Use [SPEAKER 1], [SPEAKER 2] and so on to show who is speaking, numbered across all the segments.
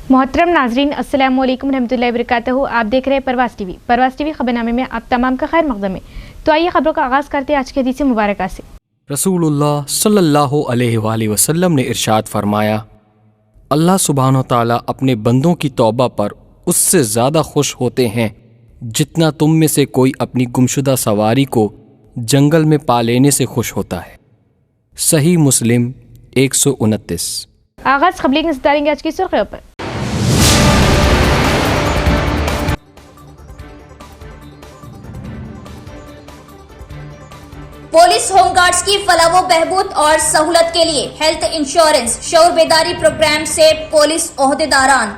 [SPEAKER 1] मोहतरम नाजरीन, अस्सलाम वालेकुम रहमतुल्लाहि व बरकातहू। आप देख रहे हैं परवास टीवी खबरनामे में आप तमाम का खैर मकदम है। तो आइए खबरों का आगाज़ करते हैं आज के हदीस मुबारक से।
[SPEAKER 2] रसूलुल्लाह सल्लल्लाहु अलैहि वसल्लम ने इरशाद फरमाया, अल्लाह सुब्हानो ताला अपने बंदों की तौबा पर उससे ज़्यादा खुश होते हैं जितना तुम में से कोई अपनी गुमशुदा सवारी को जंगल में पा लेने से खुश होता है। सही मुस्लिम 129।
[SPEAKER 1] आगाज़ खबरी के सितारेंगे आज की सुर्खियों पर।
[SPEAKER 3] पुलिस होमगार्ड्स की फलाह व बहबूद और सहूलत के लिए हेल्थ इंश्योरेंस शऊर बेदारी प्रोग्राम से पुलिस ओहदेदारान।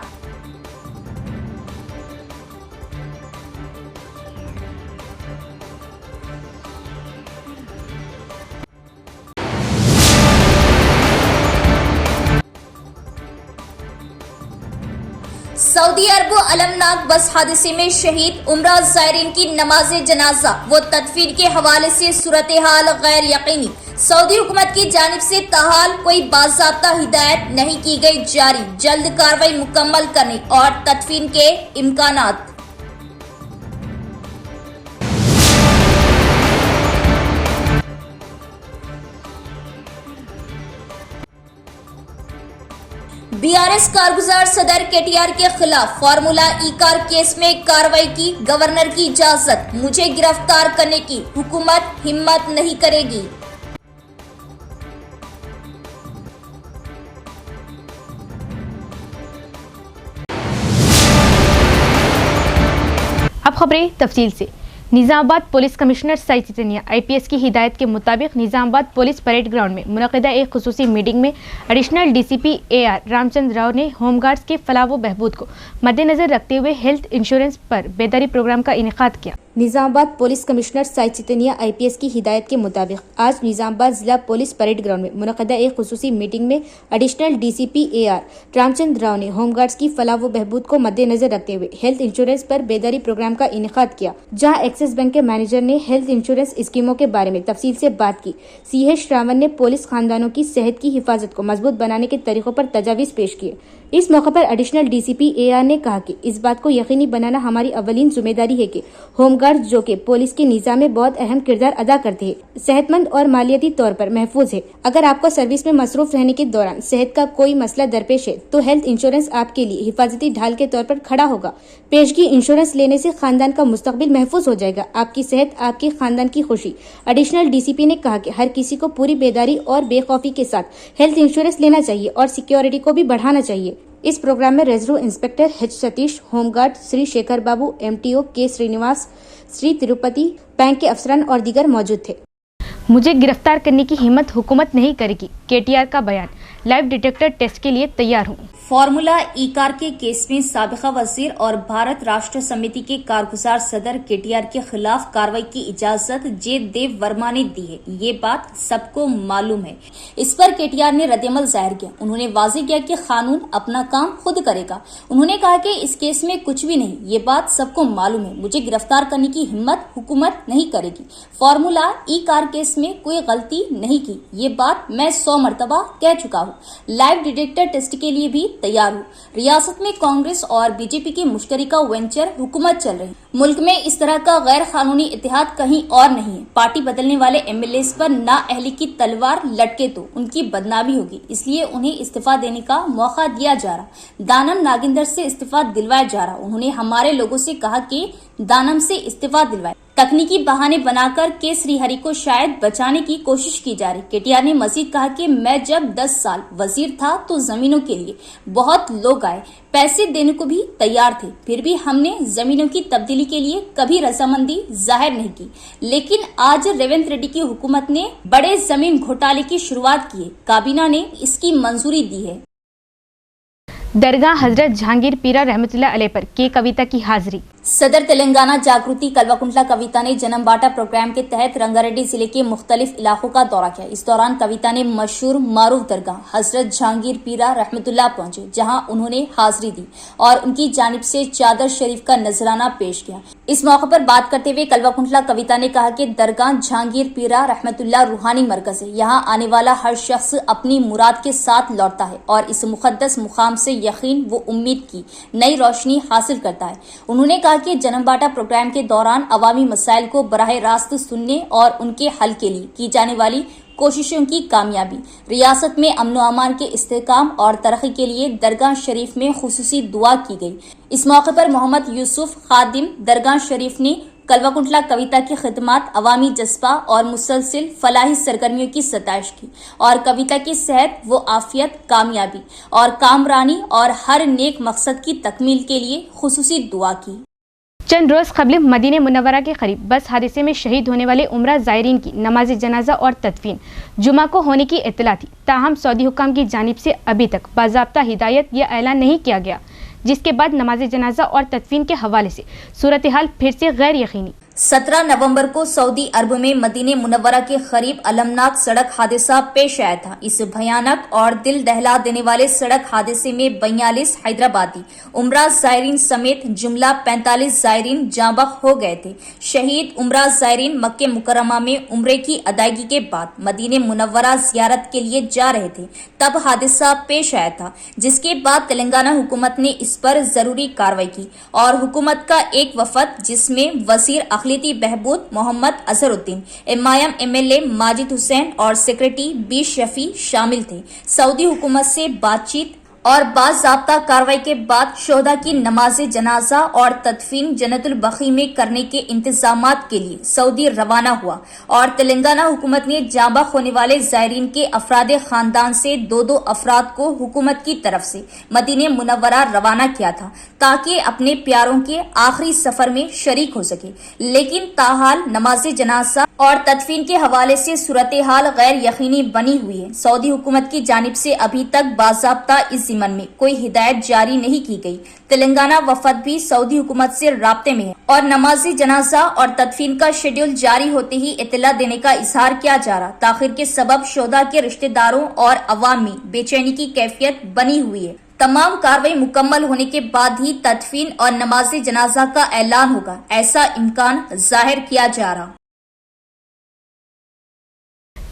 [SPEAKER 3] सऊदी अरब अलमनाक बस हादसे में शहीद उम्रा ज़ायरीन की नमाज जनाजा व तदफीन के हवाले से सूरत हाल गैर यकीनी। सऊदी हुकूमत की जानिब से ताहाल कोई बाज़ाब्ता हिदायत नहीं की गई जारी। जल्द कार्रवाई मुकम्मल करने और तदफीन के इम्कानात। बीआरएस कारगुजार सदर केटीआर के खिलाफ फार्मूला ई कार केस में कार्रवाई की गवर्नर की इजाजत। मुझे गिरफ्तार करने की हुकूमत हिम्मत नहीं करेगी।
[SPEAKER 1] अब खबरें तफसील से। Nizamabad police commissioner Sai Chaitanya IPS की हिदायत के मुताबिक निजामाबाद पुलिस परेड ग्राउंड में मुनक़िदा एक खुसूसी मीटिंग में additional DCP AR Ramchandra Rao ने होमगार्ड्स के फलाह व बहबूद को मद्देनजर रखते हुए हेल्थ इंश्योरेंस पर बेदारी प्रोग्राम का इनेकाद किया। Nizamabad police commissioner Sai Chaitanya IPS की हिदायत के मुताबिक आज निजामाबाद जिला पुलिस परेड ग्राउंड में मुनक़िदा एक खुसूसी मीटिंग में additional DCP AR Ramchandra Rao ने होमगार्ड्स की फलाह व बहबूद को मद्देनजर रखते हुए हेल्थ इंश्योरेंस पर बेदारी प्रोग्राम का इनेकाद किया, जहाँ एक्सिस बैंक के मैनेजर ने हेल्थ इंश्योरेंस स्कीमों के बारे में तफसील से बात की। सीएच रावण ने पुलिस खानदानों की सेहत की हिफाजत को मजबूत बनाने के तरीकों पर तजावीज पेश किए। इस मौके पर एडिशनल डीसीपी एआर ने कहा कि इस बात को यकीनी बनाना हमारी अवलीन जिम्मेदारी है कि होमगार्ड्स जो कि पुलिस के निज़ाम में बहुत अहम किरदार अदा करते हैं, सेहतमंद और मालियाती तौर पर महफूज है। अगर आपको सर्विस में मसरूफ रहने के दौरान सेहत का कोई मसला दरपेश है तो हेल्थ इंश्योरेंस आपके लिए हिफाजती ढाल के तौर पर खड़ा होगा। पेशगी इंश्योरेंस लेने से खानदान का मुस्तकबिल महफूज हो जाएगा, आपकी सेहत आपके खानदान की खुशी। एडिशनल डीसीपी ने कहा कि हर किसी को पूरी बेदारी और बेखौफी के साथ हेल्थ इंश्योरेंस लेना चाहिए और सिक्योरिटी को भी बढ़ाना चाहिए। इस प्रोग्राम में रेजरू inspector H Satish, home guard Shri Shekhar Babu, MTO K Srinivas, Shri Tirupati, bank के अफसरान और दीगर मौजूद थे। मुझे गिरफ्तार करने की हिम्मत हुकूमत नहीं करेगी, केटीआर का बयान। लाइव डिटेक्टर टेस्ट के लिए तैयार हूँ।
[SPEAKER 3] फार्मूला ई कार के केस में साबिका वजीर और भारत राष्ट्र समिति के कारगुजार सदर केटीआर के खिलाफ कार्रवाई की इजाजत जे देव वर्मा ने दी है, ये बात सबको मालूम है। इस पर केटीआर ने रद्दअमल जाहिर किया। उन्होंने वाज़ेह किया कि कानून अपना काम खुद करेगा। उन्होंने कहा कि इस केस में कुछ भी नहीं, ये बात सबको मालूम है। मुझे गिरफ्तार करने की हिम्मत हुकूमत नहीं करेगी। फार्मूला ई कार केस में कोई गलती नहीं की, ये बात मैं 100 मरतबा कह चुका हूँ। लाइव डिटेक्टर टेस्ट के लिए भी तैयार हूँ। रियासत में कांग्रेस और बीजेपी की मुश्तरका वेंचर हुकूमत चल रही है। मुल्क में इस तरह का गैर कानूनी इत्तेहाद कहीं और नहीं है। पार्टी बदलने वाले एमएलएस पर नाअहली की तलवार लटके तो उनकी बदनामी होगी, इसलिए उन्हें इस्तीफा देने का मौका दिया जा रहा। दानम नागिंदर से इस्तीफा दिलवाया जा रहा। उन्होंने हमारे लोगों से कहा कि दानम से इस्तीफा दिलवाए। तकनीकी बहाने बनाकर के श्रीहरि को शायद बचाने की कोशिश की जा रही। केटीआर ने मजीद कहा कि मैं जब 10 साल वजीर था तो जमीनों के लिए बहुत लोग आए, पैसे देने को भी तैयार थे, फिर भी हमने जमीनों की तब्दीली के लिए कभी रजामंदी जाहिर नहीं की। लेकिन आज रेवंत रेड्डी की हुकूमत ने बड़े जमीन घोटाले की शुरुआत की है। काबीना ने इसकी मंजूरी दी है।
[SPEAKER 1] दरगाह हजरत जहांगीर पीरा रहमतुल्लाह अलैह पर के कविता की हाजिरी।
[SPEAKER 3] सदर तेलंगाना जागृति कल्वाकुंटला कविता ने जन्म बाटा प्रोग्राम के तहत रंगारेड्डी जिले के मुख्तलिफ इलाकों का दौरा किया। इस दौरान कविता ने मशहूर मारूफ दरगाह हजरत जहांगीर पीरा रहमतुल्लाह पहुंचे, जहां उन्होंने हाजिरी दी और उनकी जानिब से चादर शरीफ का नजराना पेश किया। इस मौके पर बात करते हुए कलवाकुंटला कविता ने कहा कि दरगाह जहांगीर पीरा रहमतुल्लाह रूहानी मरकज है। यहाँ आने वाला हर शख्स अपनी मुराद के साथ लौटता है और इस मुकद्दस मुकाम से यकीन व उम्मीद की नई रोशनी हासिल करता है। उन्होंने कहा कि जन्म बांटा प्रोग्राम के दौरान अवामी मसाइल को बराह रास्त सुनने और उनके हल के लिए की जाने वाली कोशिशों की कामयाबी, रियासत में अमन अमान के इस्तेहकाम और तरक्की के लिए दरगाह शरीफ में खुसूसी दुआ की गई। इस मौके पर मोहम्मद यूसुफ खादिम दरगाह शरीफ ने कलवाकुंटला कविता की खिदमत, अवामी जज्बा और मुसलसिल फलाही सरगर्मियों की सताइश की और कविता की सेहत व आफियत, कामयाबी और कामरानी और हर नेक मकसद की तकमील के लिए खुसूसी दुआ की।
[SPEAKER 1] चंद रोज़ कबल मदीने मुनव्वरा के करीब बस हादसे में शहीद होने वाले उम्रा ज़ायरीन की नमाज जनाजा और तदफीन जुमा को होने की इत्तला थी। ताहम सऊदी हुक्काम की जानिब से अभी तक बाज़ाब्ता हिदायत या ऐलान नहीं किया गया, जिसके बाद नमाज जनाजा और तदफीन के हवाले से सूरत हाल फिर से गैर यकीनी।
[SPEAKER 3] 17 नवंबर को सऊदी अरब में मदीने मुनव्वरा के करीब अलमनाक सड़क हादसा पेश आया था। इस भयानक और दिल दहला देने वाले सड़क हादसे में 42 हैदराबादी उम्रा ज़ायरीन समेत जुमला 45 ज़ायरीन जाँबख्श हो गए थे। शहीद उम्रा ज़ायरीन मक्के मुकर्रमा में उम्रे की अदायगी के बाद मदीने मुनव्वरा ज़ियारत के लिए जा रहे थे, तब हादसा पेश आया था, जिसके बाद तेलंगाना हुकूमत ने इस पर जरूरी कार्रवाई की और हुकूमत का एक वफद जिसमें वजीर अखिलती बहबूद मोहम्मद अजहरुद्दीन, एमआईएम एमएलए माजिद हुसैन और सेक्रेटरी बी शफी शामिल थे। सऊदी हुकूमत से बातचीत और बाज़ाब्ता कार्रवाई के बाद शोहदा की नमाज जनाजा और तदफीन जन्नतुल बकी में करने के इंतजामात के लिए सऊदी रवाना हुआ और तेलंगाना हुकूमत ने जाँबख्श होने वाले ज़ायरीन के अफराद खानदान से दो अफराद को हुकूमत की तरफ से मदीने मुनव्वरा रवाना किया था, ताकि अपने प्यारों के आखिरी सफर में शरीक हो सके। लेकिन ताहाल नमाज जनाजा और तदफीन के हवाले से सूरत हाल गैर यकीनी बनी हुई है। सऊदी हुकूमत की जानिब से अभी तक बाज़ाब्ता इस ज़िमन में कोई हिदायत जारी नहीं की गई। तेलंगाना वफद भी सऊदी हुकूमत से राब्ते में है और नमाज जनाजा और तदफीन का शेड्यूल जारी होते ही इत्तला देने का इजहार किया जा रहा। ताखिर के सबब शोहदा के रिश्तेदारों और अवाम में बेचैनी की कैफियत बनी हुई है। तमाम कार्रवाई मुकम्मल होने के बाद ही तदफीन और नमाज जनाजा का ऐलान होगा, ऐसा इम्कान जाहिर किया जा रहा।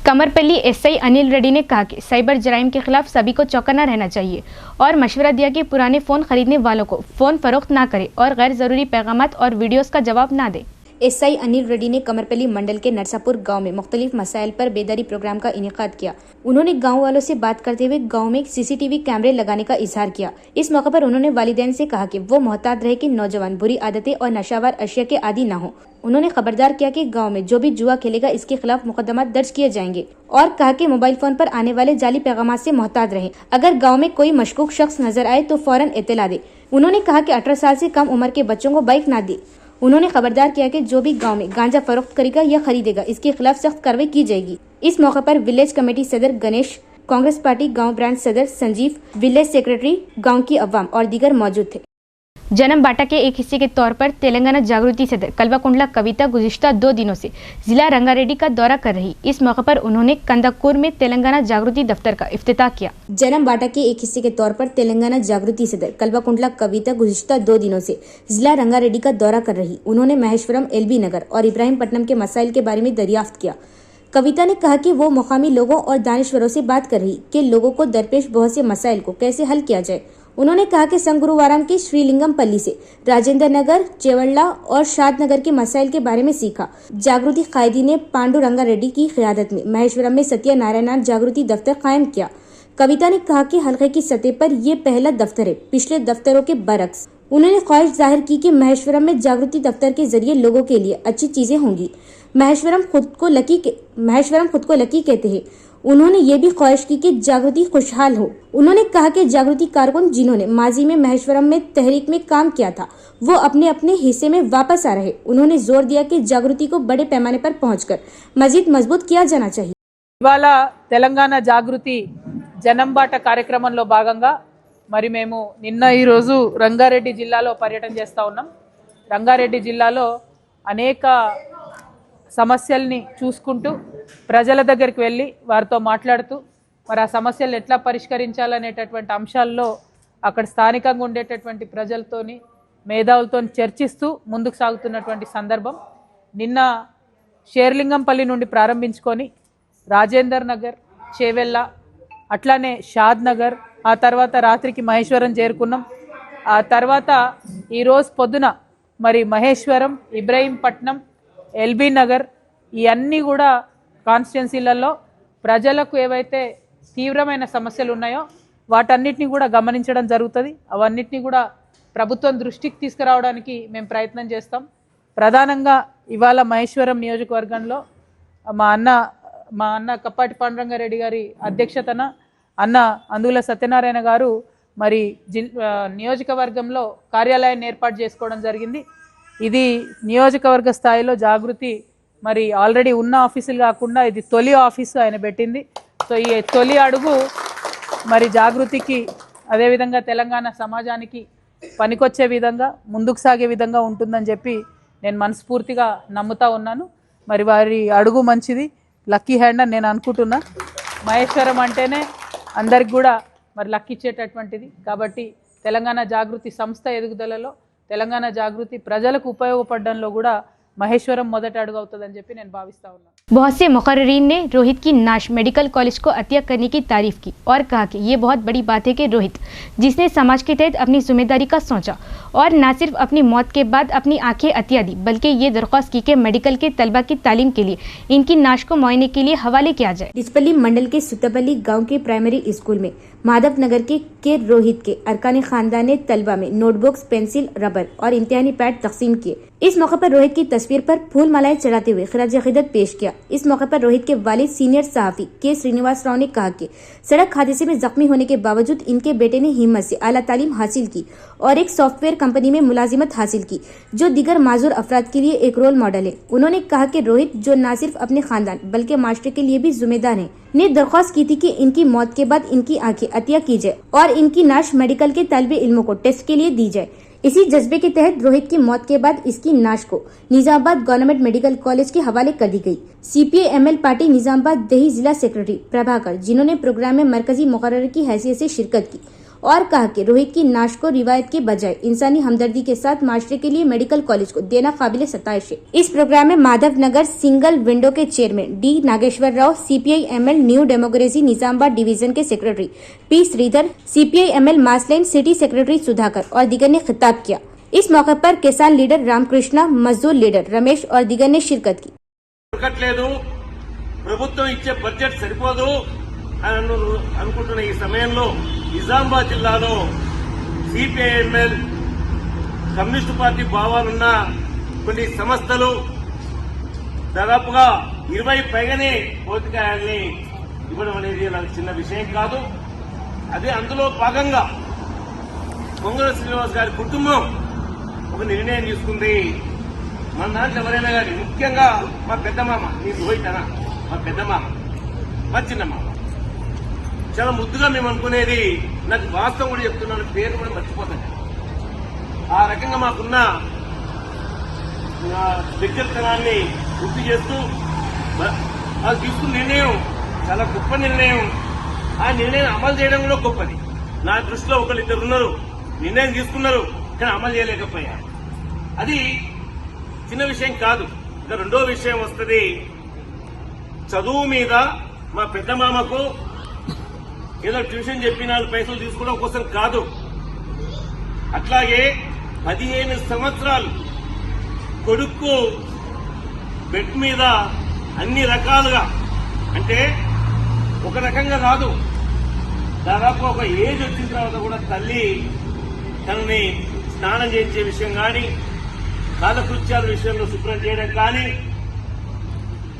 [SPEAKER 1] कमरपल्ली एसआई अनिल रेड्डी ने कहा कि साइबर जराइम के खिलाफ सभी को चौकन्ना रहना चाहिए और मशवरा दिया कि पुराने फ़ोन खरीदने वालों को फ़ोन फरोख्त ना करें और गैर ज़रूरी पैगामात और वीडियोस का जवाब ना दें। एसआई अनिल रेड्डी ने कमरपल्ली मंडल के नरसापुर गांव में मुख्तलिफ मसाइल पर बेदारी प्रोग्राम का इनेकाद किया। उन्होंने गांव वालों से बात करते हुए गांव में सीसीटीवी कैमरे लगाने का इजहार किया। इस मौके पर उन्होंने वालिदैन से कहा कि वो मोहतात रहे कि नौजवान बुरी आदतें और नशावर अशिया के आदी न हो। उन्होंने खबरदार किया कि गांव में जो भी जुआ खेलेगा इसके खिलाफ मुकदमा दर्ज किए जाएंगे और कहा कि मोबाइल फोन पर आने वाले जाली पैगाम से मोहतात रहें। अगर गांव में कोई मशकूक शख्स नजर आए तो फौरन इत्तला दे। उन्होंने कहा कि 18 साल से कम उम्र के बच्चों को बाइक ना दे। उन्होंने खबरदार किया कि जो भी गांव में गांजा फरोख्त करेगा या खरीदेगा इसके खिलाफ सख्त कार्रवाई की जाएगी। इस मौके पर विलेज कमेटी सदर गणेश, कांग्रेस पार्टी गांव ब्रांच सदर संजीव, विलेज सेक्रेटरी, गांव की अवाम और दीगर मौजूद थे। जन्म बांटा के एक हिस्से के तौर पर तेलंगाना जागृति सदर कलवाकुंटला कविता गुज़िश्ता 2 दिनों से जिला रंगारेड्डी का दौरा कर रही। इस मौके पर उन्होंने कंदाकूर में तेलंगाना जागृति दफ्तर का इफ्तिताह किया। जन्म बांटा के एक हिस्से के तौर पर तेलंगाना जागृति सदर कलवाकुंटला कविता गुज़िश्ता 2 दिनों से जिला रंगारेड्डी का दौरा कर रही। उन्होंने महेश्वरम, एलबी नगर और इब्राहिमपट्टनम के मसाइल के बारे में दरियाफ्त किया। कविता ने कहा कि वो मुकामी लोगों और दानिश्वरों से बात कर रही कि लोगों को दरपेश बहुत से मसाइल को कैसे हल किया जाए। उन्होंने कहा कि संगुरुवारम के श्रीलिंगमपल्ली से राजेंद्र नगर, चेवल्ला और शाद नगर के मसाइल के बारे में सीखा। जागृति कायदी ने पांडु रंगा रेड्डी की क़ियादत में महेश्वरम में सत्य नारायण जागृति दफ्तर कायम किया। कविता ने कहा कि हल्के की सतह पर ये पहला दफ्तर है, पिछले दफ्तरों के बरक्स। उन्होंने ख्वाहिश जाहिर की कि महेश्वरम में जागृति दफ्तर के जरिए लोगों के लिए अच्छी चीजें होंगी। महेश्वरम खुद को लकी कहते हैं। उन्होंने ये भी ख्वाहिश की कि जागृति खुशहाल हो। उन्होंने कहा कि जागृति कारकुन जिन्होंने माजी में महेश्वरम में तहरीक में काम किया था वो अपने अपने हिस्से में वापस आ रहे। उन्होंने जोर दिया कि जागृति को बड़े पैमाने पर पहुंचकर मजीद मजबूत किया जाना चाहिए।
[SPEAKER 4] ఇవాళ తెలంగాణ జాగృతి జనంబాట కార్యక్రమంలో భాగంగా మరి మేము నిన్న ఈ రోజు రంగారెడ్డి జిల్లాలో పర్యటన చేస్తా ఉన్నాం. రంగారెడ్డి జిల్లాలో అనేక సమస్యల్ని చూసుకుంటూ ప్రజల దగ్గరికి వెళ్ళి వారితో మాట్లాడుతూ మరి ఆ సమస్యలను ఎట్లా పరిష్కరించాలనేటటువంటి అంశాల్లో అక్కడ స్థానికంగా ఉండేటటువంటి ప్రజలతోని మేధావులతో చర్చిస్తూ ముందుకు సాగుతున్నటువంటి సందర్భం. నిన్న షేర్లింగంపల్లి నుండి ప్రారంభించుకొని రాజేందర్ నగర్, చేవెళ్ళ, అట్లానే షాద్ నగర్, ఆ తర్వాత రాత్రికి మహేశ్వరం చేరుకున్నాం. ఆ తర్వాత ఈరోజు పొద్దున మరి మహేశ్వరం, ఇబ్రహీంపట్నం, ఎల్బీ నగర్, ఇవన్నీ కూడా కాన్స్టిట్యున్సీలలో ప్రజలకు ఏవైతే తీవ్రమైన సమస్యలు ఉన్నాయో వాటన్నిటిని కూడా గమనించడం జరుగుతుంది. అవన్నిటిని కూడా ప్రభుత్వం దృష్టికి తీసుకురావడానికి మేము ప్రయత్నం చేస్తాం. ప్రధానంగా ఇవాళ మహేశ్వరం నియోజకవర్గంలో మా అన్న కప్పాటి పాండురంగారెడ్డి గారి అధ్యక్షతన అన్న అందుల సత్యనారాయణ గారు మరి నియోజకవర్గంలో కార్యాలయాన్ని ఏర్పాటు చేసుకోవడం జరిగింది. ఇది నియోజకవర్గ స్థాయిలో జాగృతి మరి ఆల్రెడీ ఉన్న ఆఫీసులు కాకుండా ఇది తొలి ఆఫీసు ఆయన పెట్టింది. సో ఈ తొలి అడుగు మరి జాగృతికి అదేవిధంగా తెలంగాణ సమాజానికి పనికొచ్చే విధంగా ముందుకు సాగే విధంగా ఉంటుందని చెప్పి నేను మనస్ఫూర్తిగా నమ్ముతా ఉన్నాను. మరి వారి అడుగు మంచిది, లక్కీ హ్యాండ్ అని నేను అనుకుంటున్నా. మహేశ్వరం అంటేనే అందరికి కూడా మరి లక్ ఇచ్చేటటువంటిది. కాబట్టి తెలంగాణ జాగృతి సంస్థ ఎదుగుదలలో, తెలంగాణ జాగృతి ప్రజలకు ఉపయోగపడడంలో కూడా महेश्वरम మొదట అడుగు అవుతుందని చెప్పి నేను భావిస్తా ఉన్నాను.
[SPEAKER 1] बहुत से मुकर्रीन ने रोहित की नाश मेडिकल कॉलेज को अतिया करने की तारीफ की और कहा कि ये बहुत बड़ी बात है कि रोहित, जिसने समाज के तहत अपनी जिम्मेदारी का सोचा और न सिर्फ अपनी मौत के बाद अपनी आंखें अतिया दी, बल्कि ये दरख्वास्त की कि मेडिकल के तलबा की तालीम के लिए इनकी नाश को मुआयने के लिए हवाले किया जाए।
[SPEAKER 5] डिचपल्ली मंडल के सुतपल्ली गाँव के प्राइमरी स्कूल में माधव नगर के रोहित के अरकान खानदान ने तलबा में नोटबुक्स, पेंसिल, रबर और इम्तिहानी पैड तकसीम किए। इस मौके पर रोहित की तस्वीर पर फूल मालाएं चढ़ाते हुए खिराज अकीदत पेश किया। इस मौके पर रोहित के वालिद सीनियर सहाफी के श्रीनिवास राव ने कहा कि सड़क हादसे में जख्मी होने के बावजूद इनके बेटे ने हिम्मत से आला तालीम हासिल की और एक सॉफ्टवेयर कंपनी में मुलाजिमत हासिल की, जो दीगर माजूर अफराद के लिए एक रोल मॉडल है। उन्होंने कहा कि रोहित, जो न सिर्फ अपने खानदान बल्कि माशरे के लिए भी जिम्मेदार है, ने दरख्वास्त की थी कि इनकी मौत के बाद इनकी आंखें अतिया की जाए और इनकी नाश मेडिकल के तालिबे इल्मों को टेस्ट के लिए दी जाए। इसी जज्बे के तहत रोहित की मौत के बाद इसकी नाश को निजामाबाद गवर्नमेंट मेडिकल कॉलेज के हवाले कर दी गई। CPI-ML पार्टी निजामाबाद दही जिला सेक्रेटरी प्रभाकर, जिन्होंने प्रोग्राम में मरकजी मुकर्रर की हैसियत से शिरकत की और कहा कि रोहित की नाश को रिवायत के बजाय इंसानी हमदर्दी के साथ माशरे के लिए मेडिकल कॉलेज को देना काबिल सताइश है। इस प्रोग्राम में माधव नगर सिंगल विंडो के chairman D Nageshwar Rao, CPI-ML New Democracy Nizamabad division के secretary P Sridhar, CPI-ML Mass Line city secretary Sudhakar और दीगर ने खिताब किया। इस मौके पर किसान लीडर रामकृष्ण, मजदूर लीडर रमेश और दीगर ने शिरकत की।
[SPEAKER 6] ప్రభుత్వం ఇచ్చే బడ్జెట్ సరిపోదు అని అనుకుంటున్న ఈ సమయంలో నిజామాబాద్ జిల్లాలో CPI-ML కమ్యూనిస్టు పార్టీ భావాలున్న కొన్ని సంస్థలు దాదాపుగా 20 పైగానే భౌతికాయాల్ని ఇవ్వడం అనేది నాకు చిన్న విషయం కాదు. అదే అందులో భాగంగా పొంగల శ్రీనివాస్ గారి కుటుంబం ఒక నిర్ణయం తీసుకుంది. మన దాంట్లో ఎవరైనా కానీ ముఖ్యంగా మా పెద్ద మామ, నీ రోహిత్ అన్న, మా పెద్ద మామ, మా చిన్న మామ, చాలా ముద్దుగా మేము అనుకునేది, నాకు వాస్తవం కూడా చెప్తున్నాను, పేరు కూడా మర్చిపోతాను. ఆ రకంగా మాకున్న దగ్గరతనాన్ని గుర్తు చేస్తూ వాళ్ళు తీసుకున్న నిర్ణయం చాలా గొప్ప నిర్ణయం. ఆ నిర్ణయం అమలు చేయడం కూడా గొప్పది. నా దృష్టిలో ఒకళ్ళిద్దరు ఉన్నారు, నిర్ణయం తీసుకున్నారు కానీ అమలు చేయలేకపోయారు. అది చిన్న విషయం కాదు. ఇంకా రెండో విషయం వస్తుంది, చదువు మీద మా పెద్ద మామకు ఏదో ట్యూషన్ చెప్పి 4 పైసలు తీసుకోవడం కోసం కాదు, అట్లాగే 15 సంవత్సరాలు కొడుకు బెడ్ మీద అన్ని రకాలుగా, అంటే ఒక రకంగా కాదు, దాదాపు ఒక ఏజ్ వచ్చిన తర్వాత కూడా తల్లి తనని స్నానం చేయించే విషయం కానీ, కాలకృత్యాల విషయంలో శుభ్రం చేయడం కానీ,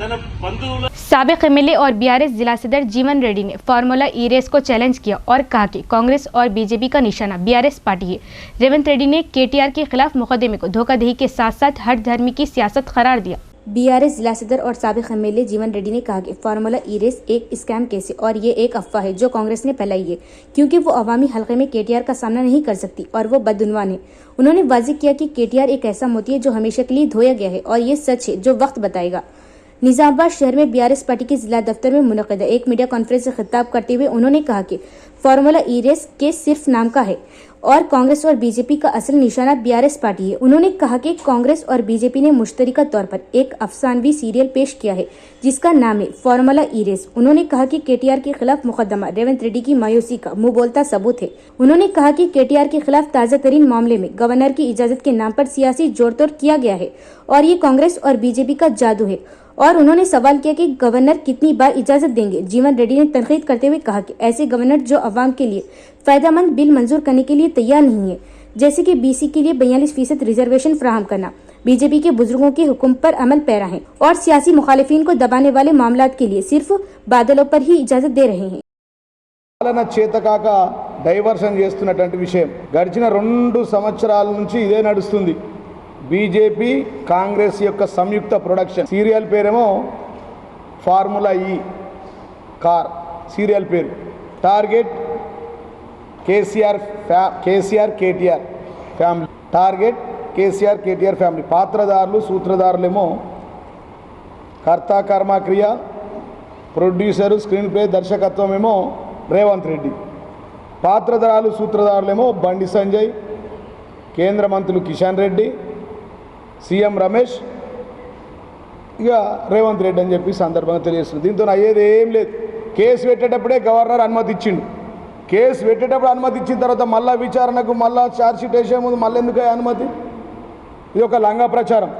[SPEAKER 6] తన బంధువుల
[SPEAKER 1] साबिक MLA और BRS जिला सदर जीवन रेड्डी ने फार्मूला ई रेस को चैलेंज किया और कहा कि कांग्रेस और बीजेपी का निशाना BRS पार्टी है। रेवंत रेड्डी ने KTR के खिलाफ मुकदमे को धोखाधड़ी के साथ साथ हर धर्मी की सियासत करार दिया।
[SPEAKER 5] BRS जिला सदर और साबिक MLA जीवन रेड्डी ने कहा कि फार्मूला ई रेस एक स्कैम केस है और ये एक अफवाह है जो कांग्रेस ने फैलाई है, क्योंकि वो अवामी हलके में KTR का सामना नहीं कर सकती और वो बदउनवान है। उन्होंने वाजिब किया कि KTR एक ऐसा मोती है जो हमेशा के लिए धोया गया है और ये सच है जो वक्त बताएगा। निजामाबाद शहर में BRS पार्टी के जिला दफ्तर में मुनक़िदा एक मीडिया कॉन्फ्रेंस से खिताब करते हुए उन्होंने कहा कि फार्मूला ई रेस केस सिर्फ नाम का है और कांग्रेस और बीजेपी का असल निशाना बीआरएस पार्टी है। उन्होंने कहा कि कांग्रेस और बीजेपी ने मुश्तरका तौर पर एक अफसानवी सीरियल पेश किया है जिसका नाम है फॉर्मूला ई रेस। उन्होंने कहा कि केटीआर के खिलाफ मुकदमा रेवंत रेड्डी की मायूसी का मुंह बोलता सबूत है। उन्होंने कहा कि केटीआर के खिलाफ ताज़ा तरीन मामले में गवर्नर की इजाजत के नाम पर सियासी जोड़तोड़ किया गया है और ये कांग्रेस और बीजेपी का जादू है। और उन्होंने सवाल किया कि गवर्नर कितनी बार इजाजत देंगे। जीवन रेड्डी ने तनकीद करते हुए कहा कि ऐसे गवर्नर जो अवाम के लिए फायदेमंद बिल मंजूर करने के लिए तैयार नहीं है, जैसे कि बीसी के लिए 42% रिजर्वेशन फराहम करना, बीजेपी के बुजुर्गों के हुक्म पर अमल पैरा है और सियासी मुखालिफिन को दबाने वाले मामलात के लिए सिर्फ बादलों पर ही इजाजत दे रहे हैं।
[SPEAKER 7] పాలన చేతకాక డైవర్షన్ చేస్తున్నటువంటి విషయం గడిచిన 2 సంవత్సరాల నుంచి ఇదే నడుస్తుంది. బీజేపీ కాంగ్రెస్ యొక్క సంయుక్త ప్రొడక్షన్. సీరియల్ పేరేమో ఫార్ములా ఈ కార్ సీరియల్ పేరు. Target KCR KTR family. Target KCR KTR family. పాత్రదారులు సూత్రధారులేమో కర్త కర్మ క్రియ, ప్రొడ్యూసరు, స్క్రీన్ ప్లే, దర్శకత్వం ఏమో రేవంత్ రెడ్డి. పాత్రధారులు సూత్రధారులేమో బండి సంజయ్, కేంద్ర మంత్రులు కిషన్ రెడ్డి, సీఎం రమేష్, ఇక రేవంత్ రెడ్డి అని చెప్పి సందర్భంగా తెలియజేస్తుంది. దీంతో అయ్యేది ఏం లేదు. కేసు పెట్టేటప్పుడే గవర్నర్ అనుమతి ఇచ్చిండు. కేసు పెట్టేటప్పుడు అనుమతి ఇచ్చిన తర్వాత మళ్ళీ విచారణకు మళ్ళీ ఛార్జ్షీట్ వేసే ముందు మళ్ళీ ఎందుకు అనుమతి? ఇది ఒక లంగా ప్రచారం.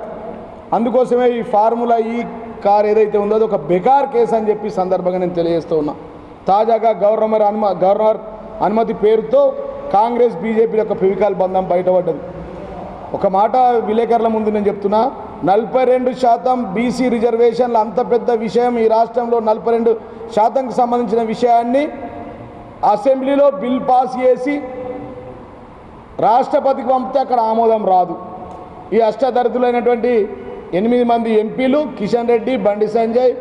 [SPEAKER 7] అందుకోసమే ఈ ఫార్ములా ఈ కార్ ఏదైతే ఉందో అది ఒక బెకార్ కేసు అని చెప్పి సందర్భంగా నేను తెలియజేస్తూ ఉన్నా. తాజాగా గవర్నర్ అనుమతి పేరుతో కాంగ్రెస్ బీజేపీ యొక్క ఫెవికాల్ బంధం బయటపడ్డది. ఒక మాట విలేకరుల ముందు నేను చెప్తున్నా, 42% బీసీ రిజర్వేషన్లు అంత పెద్ద విషయం. ఈ రాష్ట్రంలో 42%కు సంబంధించిన విషయాన్ని అసెంబ్లీలో బిల్ పాస్ చేసి రాష్ట్రపతికి పంపితే అక్కడ ఆమోదం రాదు. ఈ అష్టదరిద్రులైనటువంటి 8 మంది ఎంపీలు, కిషన్ రెడ్డి, బండి సంజయ్,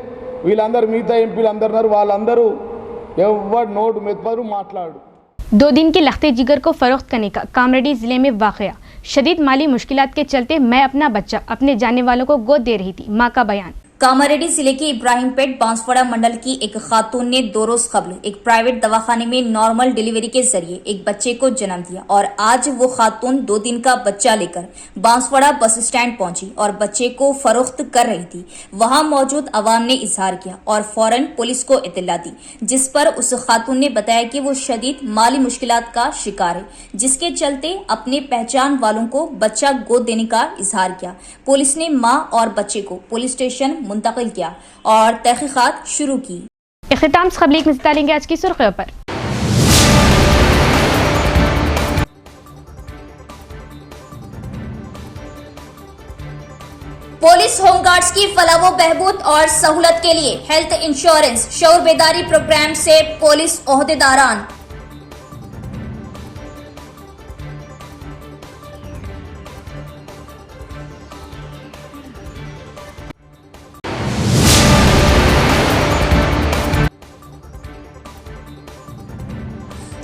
[SPEAKER 7] వీళ్ళందరూ మిగతా ఎంపీలు అందరున్నారు. వాళ్ళందరూ ఎవరు నోటు మెత్తరు మాట్లాడు.
[SPEAKER 1] 2 दिन के लखते जिगर को फरोख्त करने का कामरेडी जिले में वाक़या। शदीद माली मुश्किलात के चलते मैं अपना बच्चा अपने जाने वालों को गोद दे रही थी। माँ का बयान।
[SPEAKER 3] कामारेड्डी जिले के इब्राहिमपेट बांसवाड़ा मंडल की एक खातून ने 2 रोज कबल एक प्राइवेट दवाखाने में नॉर्मल डिलीवरी के जरिए एक बच्चे को जन्म दिया और आज वो खातून 2 दिन का बच्चा लेकर बांसवाड़ा बस स्टैंड पहुंची और बच्चे को फरोख्त कर रही थी। वहां मौजूद अवाम ने इजहार किया और फौरन पुलिस को इत्तला दी, जिस पर उस खातून ने बताया कि वो शदीद माली मुश्किलात का शिकार है, जिसके चलते अपने पहचान वालों को बच्चा गोद देने का इजहार किया। पुलिस ने माँ और बच्चे को पुलिस स्टेशन मुंतकिल किया और तहकीकात शुरू की।
[SPEAKER 1] इख्तिताम से खबरीक में डालेंगे आज की सुर्खियों पर।
[SPEAKER 3] पुलिस होमगार्ड्स की फलाह व बहबूद और सहूलत के लिए हेल्थ इंश्योरेंस शऊर बेदारी प्रोग्राम से पुलिस ओहदेदारान।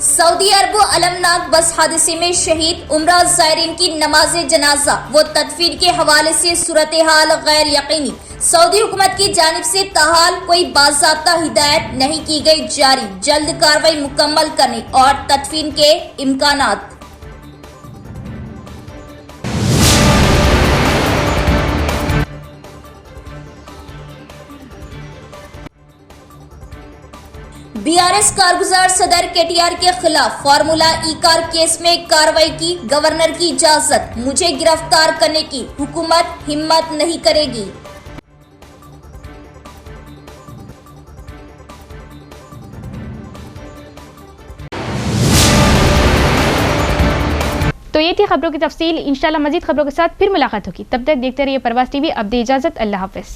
[SPEAKER 3] सऊदी अरब अलमनाक बस हादसे में शहीद उम्रा ज़ायरीन की नमाज जनाजा व तदफीन के हवाले से सूरत हाल गैर यकीनी। सऊदी हुकूमत की जानिब से ताहाल कोई बाज़ाब्ता हिदायत नहीं की गई जारी। जल्द कार्रवाई मुकम्मल करने और तदफीन के इम्कानात। बीआरएस कारगुजार सदर केटीआर के खिलाफ फार्मूला ई कार केस में कार्रवाई की गवर्नर की इजाजत। मुझे गिरफ्तार करने की हुकूमत हिम्मत नहीं करेगी।
[SPEAKER 1] तो ये थी खबरों की तफसील। इंशाल्लाह मजीद खबरों के साथ फिर मुलाकात होगी। तब तक देखते रहिए परवाज़ टीवी। अब दे इजाजत। अल्लाह हाफिज़।